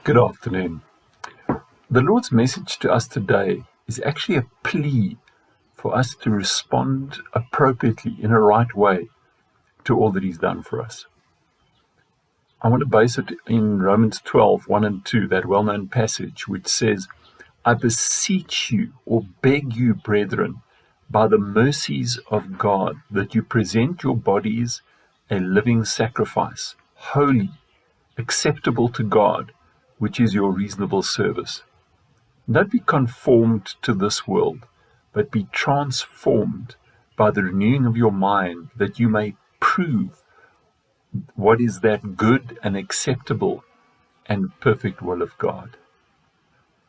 Good afternoon. The Lord's message to us today is actually a plea for us to respond appropriately in a right way to all that He's done for us. I want to base it in Romans 12, 1 and 2, that well-known passage which says, I beseech you or beg you, brethren, by the mercies of God, that you present your bodies a living sacrifice, holy, acceptable to God, which is your reasonable service. Don't be conformed to this world, but be transformed by the renewing of your mind, that you may prove what is that good and acceptable and perfect will of God.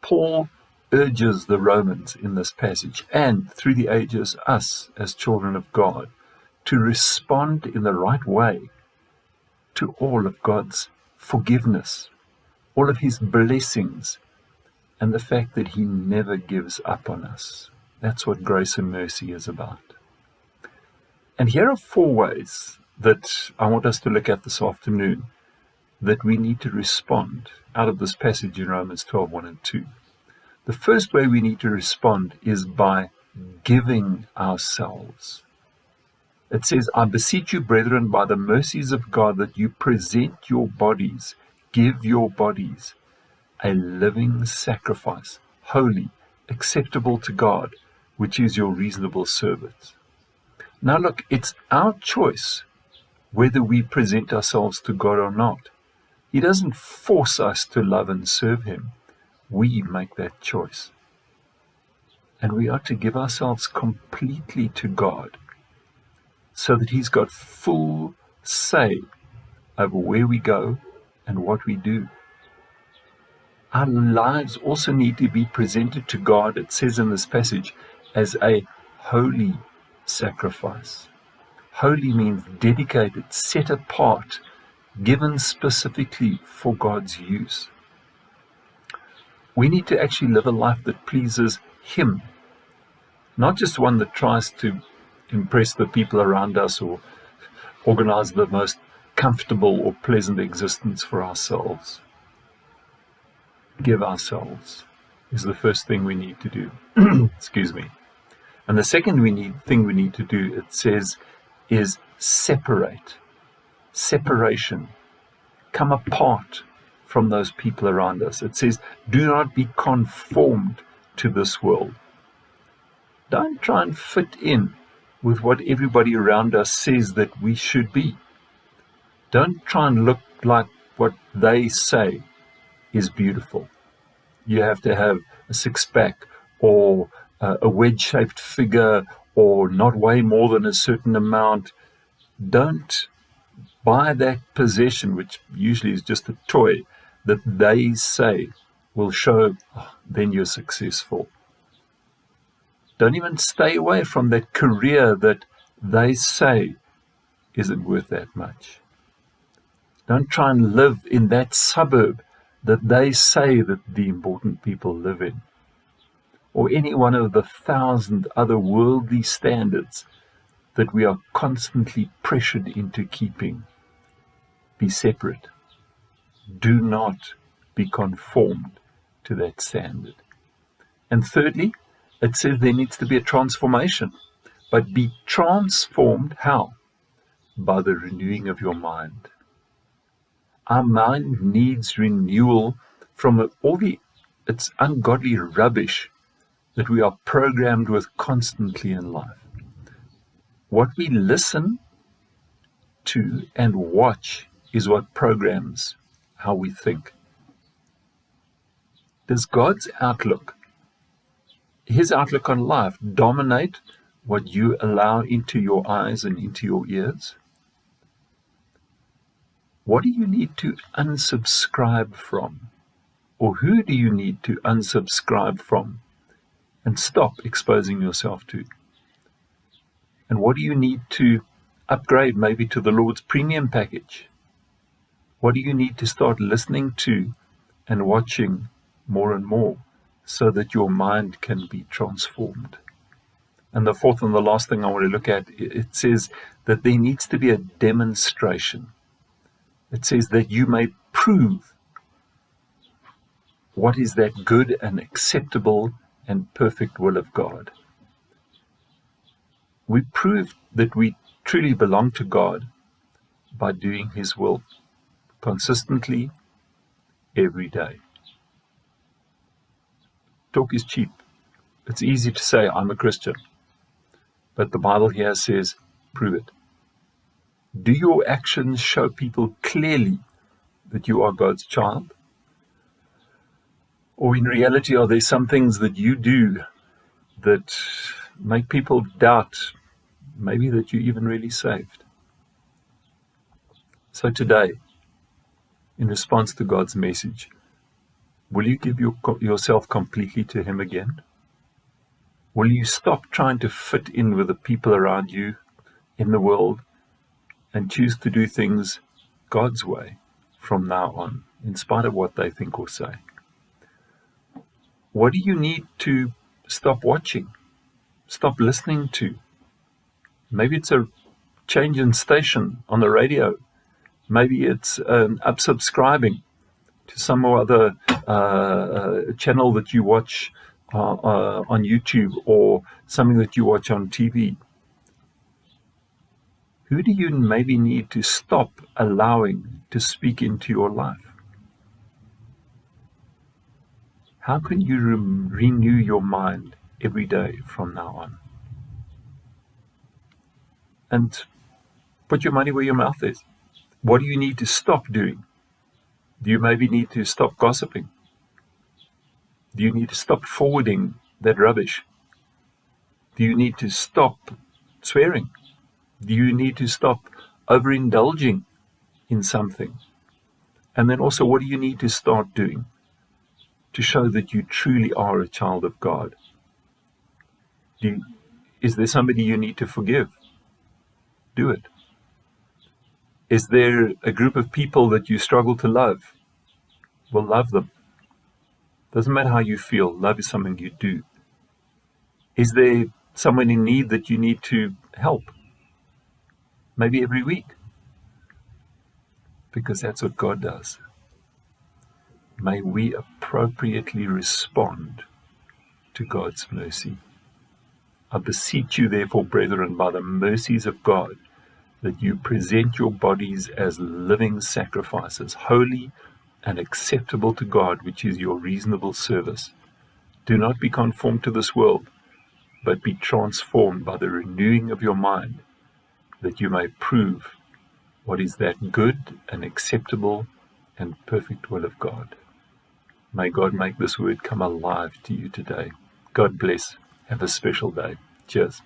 Paul urges the Romans in this passage, and through the ages us as children of God, to respond in the right way to all of God's forgiveness, all of His blessings, and the fact that He never gives up on us. That's what grace and mercy is about. And here are 4 ways that I want us to look at this afternoon that we need to respond out of this passage in Romans 12, 1 and 2. The first way we need to respond is by giving ourselves. It says, I beseech you, brethren, by the mercies of God, that you present your bodies, give your bodies, a living sacrifice, holy, acceptable to God, which is your reasonable service. Now look, it's our choice whether we present ourselves to God or not. He doesn't force us to love and serve Him. We make that choice. And we are to give ourselves completely to God, so that He's got full say over where we go and what we do. Our lives also need to be presented to God, it says in this passage, as a holy sacrifice. Holy means dedicated, set apart, given specifically for God's use. We need to actually live a life that pleases Him, not just one that tries to impress the people around us or organize the most comfortable or pleasant existence for ourselves. Give ourselves is the first thing we need to do. Excuse me. And the second thing we need to do, it says, is separate. Separation. Come apart from those people around us. It says, do not be conformed to this world. Don't try and fit in with what everybody around us says that we should be. Don't try and look like what they say is beautiful. You have to have a six-pack or a wedge-shaped figure or not weigh more than a certain amount. Don't buy that possession, which usually is just a toy, that they say will show, then you're successful. Don't even stay away from that career that they say isn't worth that much. Don't try and live in that suburb that they say that the important people live in, or any one of the 1,000 other worldly standards that we are constantly pressured into keeping. Be separate. Do not be conformed to that standard. And thirdly, it says there needs to be a transformation. But be transformed how? By the renewing of your mind. Our mind needs renewal from all its ungodly rubbish that we are programmed with constantly in life. What we listen to and watch is what programs how we think. Does God's outlook, His outlook on life, dominate what you allow into your eyes and into your ears? What do you need to unsubscribe from? Or who do you need to unsubscribe from and stop exposing yourself to? And what do you need to upgrade maybe to the Lord's premium package? What do you need to start listening to and watching more and more so that your mind can be transformed? And the fourth and the last thing I want to look at, it says that there needs to be a demonstration. It says that you may prove what is that good and acceptable and perfect will of God. We prove that we truly belong to God by doing His will consistently every day. Talk is cheap. It's easy to say, I'm a Christian. But the Bible here says, prove it. Do your actions show people clearly that you are God's child? Or in reality, are there some things that you do that make people doubt maybe that you're even really saved? So today, in response to God's message, will you give yourself completely to Him again? Will you stop trying to fit in with the people around you in the world and choose to do things God's way from now on, in spite of what they think or say? What do you need to stop watching, stop listening to? Maybe it's a change in station on the radio. Maybe it's unsubscribing to some other channel that you watch on YouTube, or something that you watch on TV. Who do you maybe need to stop allowing to speak into your life? How can you renew your mind every day from now on? And put your money where your mouth is. What do you need to stop doing? Do you maybe need to stop gossiping? Do you need to stop forwarding that rubbish? Do you need to stop swearing? Do you need to stop overindulging in something? And then also, what do you need to start doing to show that you truly are a child of God? Is there somebody you need to forgive? Do it. Is there a group of people that you struggle to love? Well, love them. Doesn't matter how you feel, love is something you do. Is there someone in need that you need to help? Maybe every week. Because that's what God does. May we appropriately respond to God's mercy. I beseech you, therefore, brethren, by the mercies of God, that you present your bodies as living sacrifices, holy and acceptable to God, which is your reasonable service. Do not be conformed to this world, but be transformed by the renewing of your mind, that you may prove what is that good and acceptable and perfect will of God. May God make this word come alive to you today. God bless. Have a special day. Cheers.